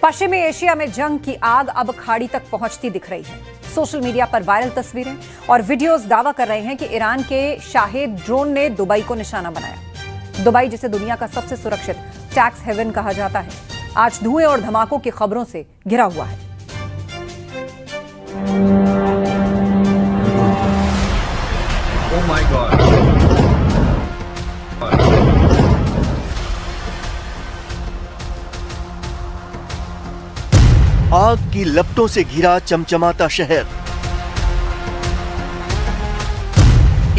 पश्चिमी एशिया में जंग की आग अब खाड़ी तक पहुंचती दिख रही है। सोशल मीडिया पर वायरल तस्वीरें और वीडियोस दावा कर रहे हैं कि ईरान के शाहेद ड्रोन ने दुबई को निशाना बनाया। दुबई, जिसे दुनिया का सबसे सुरक्षित टैक्स हेवन कहा जाता है, आज धुएं और धमाकों की खबरों से घिरा हुआ है। Oh my God. आग की लपटों से घिरा चमचमाता शहर।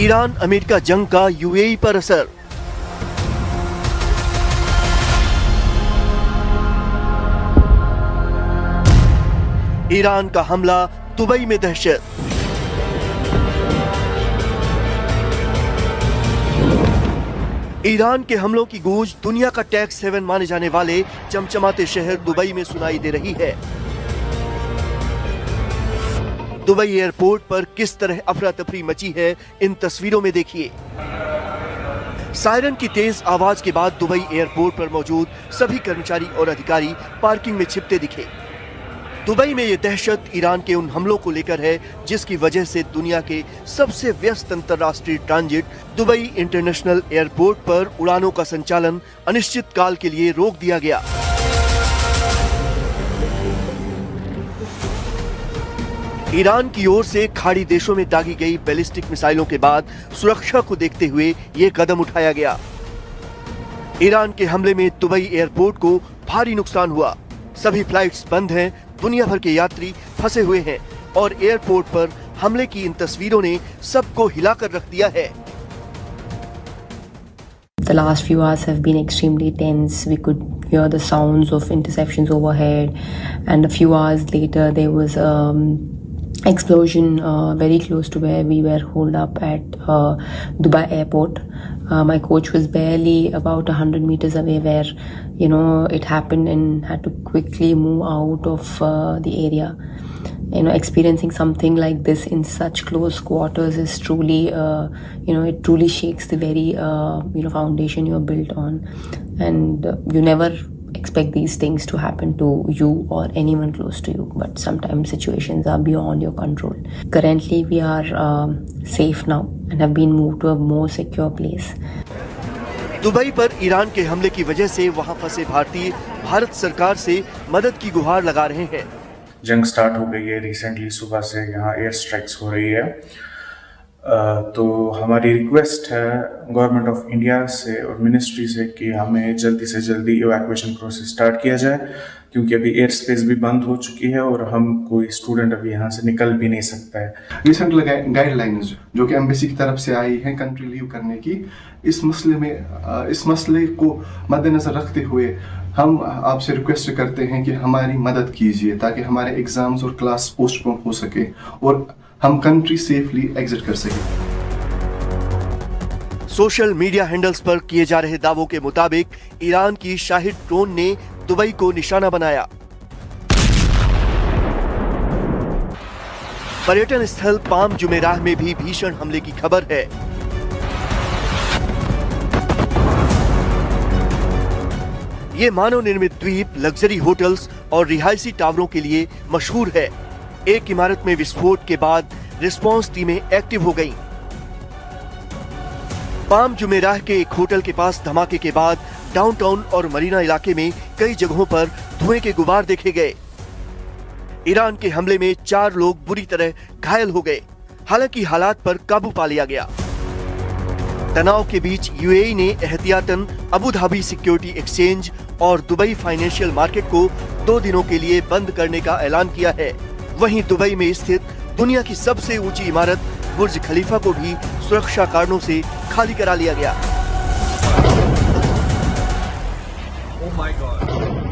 ईरान अमेरिका जंग का यूएई पर असर। ईरान का हमला, दुबई में दहशत। ईरान के हमलों की गूंज दुनिया का टैक्स हेवन माने जाने वाले चमचमाते शहर दुबई में सुनाई दे रही है। दुबई एयरपोर्ट पर किस तरह अफरा तफरी मची है, इन तस्वीरों में देखिए। सायरन की तेज आवाज के बाद दुबई एयरपोर्ट पर मौजूद सभी कर्मचारी और अधिकारी पार्किंग में छिपते दिखे। दुबई में यह दहशत ईरान के उन हमलों को लेकर है जिसकी वजह से दुनिया के सबसे व्यस्त अंतर्राष्ट्रीय ट्रांजिट दुबई इंटरनेशनल एयरपोर्ट पर उड़ानों का संचालन अनिश्चित काल के लिए रोक दिया गया। ईरान की ओर से खाड़ी देशों में दागी गई बैलिस्टिक मिसाइलों के बाद सुरक्षा को देखते हुए ये कदम उठाया गया। ईरान के हमले में दुबई एयरपोर्ट को भारी नुकसान हुआ। सभी फ्लाइट्स बंद हैं, दुनिया भर के यात्री फंसे हुए हैं और एयरपोर्ट पर हमले की इन तस्वीरों ने सबको हिलाकर रख दिया है। The last few hours have been extremely tense. We could hear the sounds of interceptions overhead, and a few hours later there was explosion very close to where we were holed up at Dubai airport. My coach was barely about 100 meters away where it happened, and had to quickly move out of the area. Experiencing something like this in such close quarters is truly it truly shakes the very foundation you're built on, and you never expect these things to happen to you or anyone close to you, but sometimes situations are beyond your control. Currently we are safe now and have been moved to a more secure place. Dubai पर Iran के हमले की वजह से वहां फंसे भारतीय भारत सरकार से मदद की गुहार लगा रहे हैं। जंग स्टार्ट हो गई है, रिसेंटली सुबह से यहाँ एयर स्ट्राइक्स हो रही है, तो हमारी रिक्वेस्ट है गवर्नमेंट ऑफ इंडिया से और मिनिस्ट्री से कि हमें जल्दी से जल्दी इवैक्यूएशन प्रोसेस स्टार्ट किया जाए, क्योंकि अभी एयर स्पेस भी बंद हो चुकी है और हम कोई स्टूडेंट अभी यहाँ से निकल भी नहीं सकता है। रिसेंटली गाइडलाइंस जो कि एम्बेसी की तरफ से आई हैं कंट्री लीव करने की, इस मसले को मद्देनजर रखते हुए हम आपसे रिक्वेस्ट करते हैं कि हमारी मदद कीजिए ताकि हमारे एग्जाम्स और क्लास पोस्टपोन हो सके और हम कंट्री सेफली एग्जिट कर सकें। सोशल मीडिया हैंडल्स पर किए जा रहे दावों के मुताबिक ईरान की शाहिद ड्रोन ने दुबई को निशाना बनाया। पर्यटन स्थल पाम जुमेराह में भी भीषण हमले की खबर है। ये मानव निर्मित द्वीप लग्जरी होटल्स और रिहायशी टावरों के लिए मशहूर है। एक इमारत में विस्फोट के बाद रिस्पांस टीमें एक्टिव हो गईं। पाम जुमेराह के एक होटल के पास धमाके के बाद डाउनटाउन और मरीना इलाके में कई जगहों पर धुएं के गुबार देखे गए। ईरान के हमले में 4 लोग बुरी तरह घायल हो गए, हालांकि हालात पर काबू पा लिया गया। तनाव के बीच यूएई ने एहतियातन अबू धाबी सिक्योरिटी एक्सचेंज और दुबई फाइनेंशियल मार्केट को 2 दिनों के लिए बंद करने का ऐलान किया है। वहीं दुबई में स्थित दुनिया की सबसे ऊंची इमारत बुर्ज खलीफा को भी सुरक्षा कारणों से खाली करा लिया गया। Oh my God.